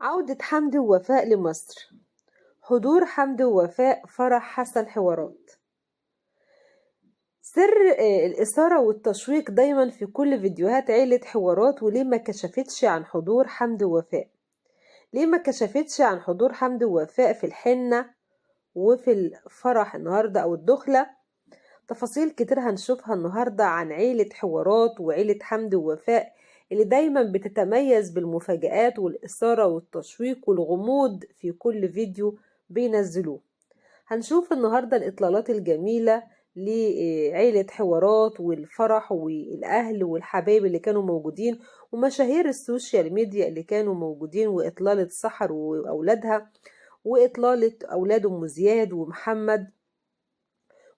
عودة حمدي ووفاء لمصر. حضور حمدي ووفاء فرح حسن حوارات. سر الإثارة والتشويق دايما في كل فيديوهات عيلة حوارات. وليه ما كشفتش عن حضور حمدي ووفاء؟ ليه ما كشفتش عن حضور حمدي ووفاء في الحنة وفي الفرح النهاردة أو الدخلة؟ تفاصيل كتير هنشوفها النهاردة عن عيلة حوارات وعيلة حمدي ووفاء اللي دايما بتتميز بالمفاجآت والإثارة والتشويق والغموض في كل فيديو بينزلوه. هنشوف النهاردة الإطلالات الجميلة لعيلة حوارات والفرح والأهل والحبايب اللي كانوا موجودين ومشاهير السوشيال ميديا اللي كانوا موجودين، وإطلالة سحر وأولادها وإطلالة أولاد أم زياد ومحمد.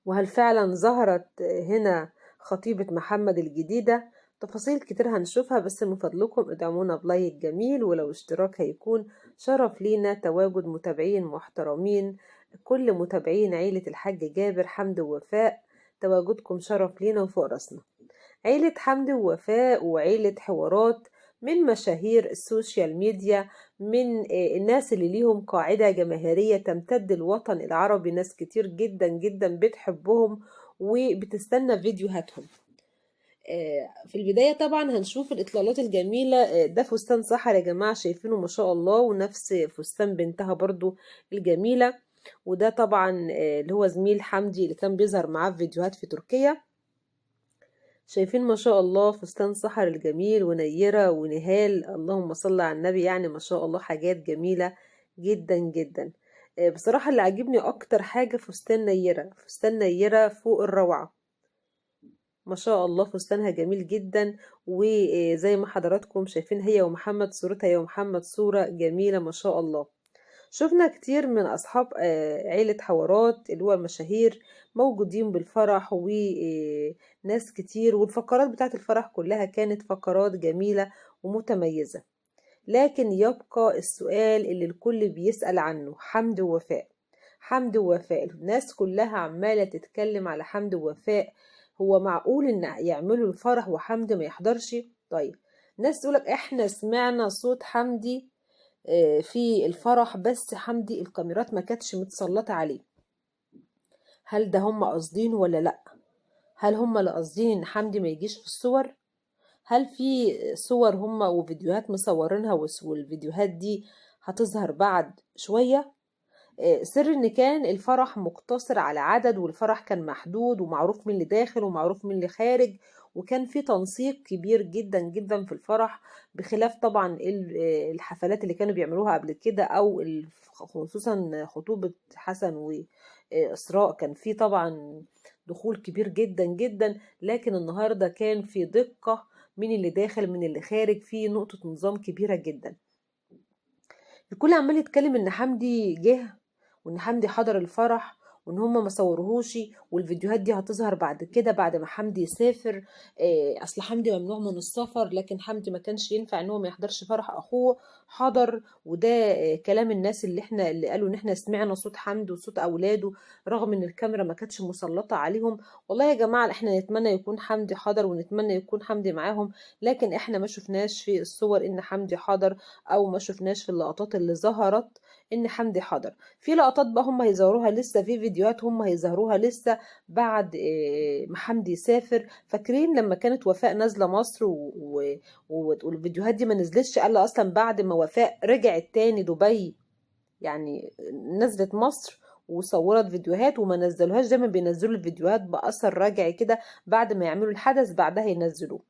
وهل فعلا ظهرت هنا خطيبة محمد الجديدة؟ تفاصيل كتير هنشوفها، بس من فضلكم ادعمونا بلايك جميل، ولو اشتراك هيكون شرف لينا. تواجد متابعين محترمين، كل متابعين عيلة الحاج جابر حمدي ووفاء، تواجدكم شرف لينا وفوق راسنا. عيلة حمدي ووفاء وعيلة حوارات من مشاهير السوشيال ميديا، من الناس اللي ليهم قاعدة جماهيرية تمتد الوطن العربي. ناس كتير جدا جدا بتحبهم وبتستنى فيديوهاتهم. في البداية طبعا هنشوف الإطلالات الجميلة. ده فستان سحر يا جماعة، شايفينه ما شاء الله، ونفس فستان بنتها برضو الجميلة. وده طبعا اللي هو زميل حمدي اللي كان بيظهر معاه في فيديوهات في تركيا. شايفين ما شاء الله فستان سحر الجميل ونيرة ونهال، اللهم صل على النبي، يعني ما شاء الله حاجات جميلة جدا جدا. بصراحة اللي عجبني أكتر حاجة فستان نيرة. فستان نيرة فوق الروعة ما شاء الله، فستانها جميل جدا. وزي ما حضراتكم شايفين هي ومحمد صورتها، هي ومحمد صورة جميلة ما شاء الله. شفنا كتير من أصحاب عيلة حوارات اللي هو المشاهير موجودين بالفرح، وناس كتير، والفقرات بتاعت الفرح كلها كانت فقرات جميلة ومتميزة. لكن يبقى السؤال اللي الكل بيسأل عنه، حمدي ووفاء. حمدي ووفاء الناس كلها عمالة تتكلم على حمدي ووفاء. هو معقول ان يعملوا الفرح وحمدي ما يحضرش؟ طيب، ناس تقولك احنا سمعنا صوت حمدي في الفرح، بس حمدي الكاميرات ما كانتش متسلطة عليه. هل ده هم قاصدين ولا لا؟ هل هم اللي قاصدين ان حمدي ما يجيش في الصور؟ هل في صور هم وفيديوهات مصورينها والفيديوهات دي هتظهر بعد شوية؟ سر ان كان الفرح مقتصر على عدد، والفرح كان محدود ومعروف مين اللي داخل ومعروف مين اللي خارج، وكان في تنسيق كبير جدا جدا في الفرح، بخلاف طبعا الحفلات اللي كانوا بيعملوها قبل كده، او خصوصا خطوبة حسن وإسراء كان في طبعا دخول كبير جدا جدا. لكن النهاردة كان في دقة مين اللي داخل مين اللي خارج، في نقطة نظام كبيرة جدا. الكل عمال يتكلم ان حمدي جه وان حمدي حضر الفرح وان هما ما صوروهوش، والفيديوهات دي هتظهر بعد كده بعد ما حمدي يسافر. اصل حمدي ممنوع من السفر، لكن حمدي ما كانش ينفع ان هو ما يحضرش فرح اخوه، حضر. وده كلام الناس اللي قالوا ان احنا سمعنا صوت حمدي وصوت اولاده رغم ان الكاميرا ما كانتش مسلطة عليهم. والله يا جماعة احنا نتمنى يكون حمدي حضر ونتمنى يكون حمدي معاهم، لكن احنا ما شفناش في الصور ان حمدي حضر، او ما شفناش في اللقطات اللي ظهرت ان حمدي حضر. في لقطات بقى هم هيظهروها لسه، في فيديوهات هم هيظهروها لسه بعد ما حمدي يسافر. فاكرين لما كانت وفاء نازله مصر والفيديوهات دي ما نزلتش، قال اصلا بعد ما وفاء رجعت تاني دبي، يعني نزلت مصر وصورت فيديوهات وما نزلوهاش. دايما بينزلوا الفيديوهات بأثر رجعي كده بعد ما يعملوا الحدث، بعدها ينزلوه.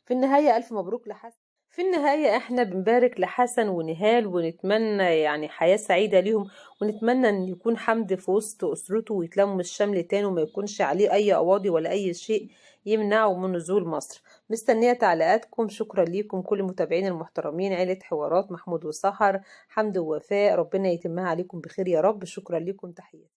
في النهاية ألف مبروك لحسن. في النهاية احنا بنبارك لحسن ونهال، ونتمنى يعني حياة سعيدة ليهم، ونتمنى ان يكون حمدي في وسط أسرته ويتلموا الشمل تاني، وما يكونش عليه أي قواضي ولا أي شيء يمنعه من نزول مصر. مستنية تعليقاتكم. شكرا ليكم كل متابعين المحترمين عيلة حوارات، محمود وسحر، حمدي ووفاء، ربنا يتمها عليكم بخير يا رب. شكرا لكم، تحياتي.